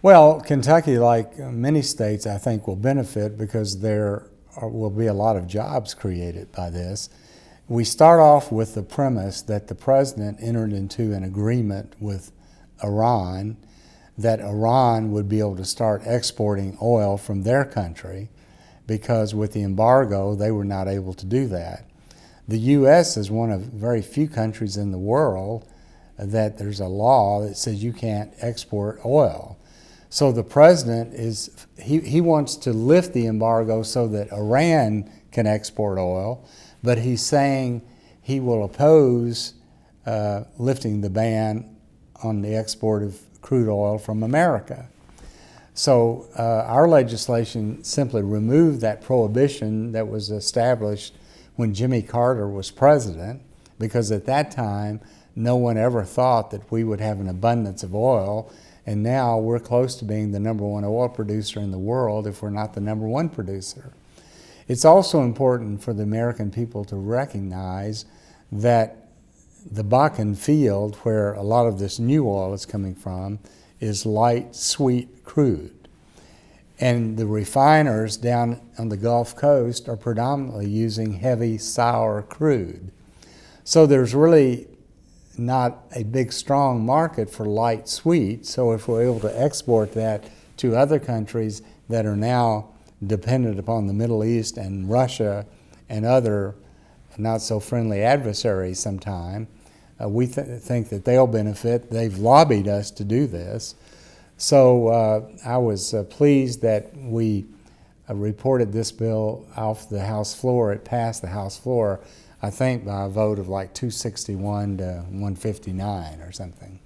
Well, Kentucky, like many states, I think will benefit because will be a lot of jobs created by this. We start off with the premise that the president entered into an agreement with Iran that Iran would be able to start exporting oil from their country because with the embargo, they were not able to do that. The U.S. is one of very few countries in the world that there's a law that says you can't export oil. So the president he wants to lift the embargo so that Iran can export oil, but he's saying he will oppose lifting the ban on the export of crude oil from America. So our legislation simply removed that prohibition that was established when Jimmy Carter was president, because at that time no one ever thought that we would have an abundance of oil, and now we're close to being the #1 oil producer in the world if we're not the #1 producer. It's also important for the American people to recognize that the Bakken field, where a lot of this new oil is coming from, is light, sweet crude. And the refiners down on the Gulf Coast are predominantly using heavy, sour crude. So there's really not a big, strong market for light sweet. So if we're able to export that to other countries that are now dependent upon the Middle East and Russia and other not so friendly adversaries sometime, we think that they'll benefit. They've lobbied us to do this. So I was pleased that we reported this bill off the House floor. It passed the House floor, I think, by a vote of like 261 to 159 or something.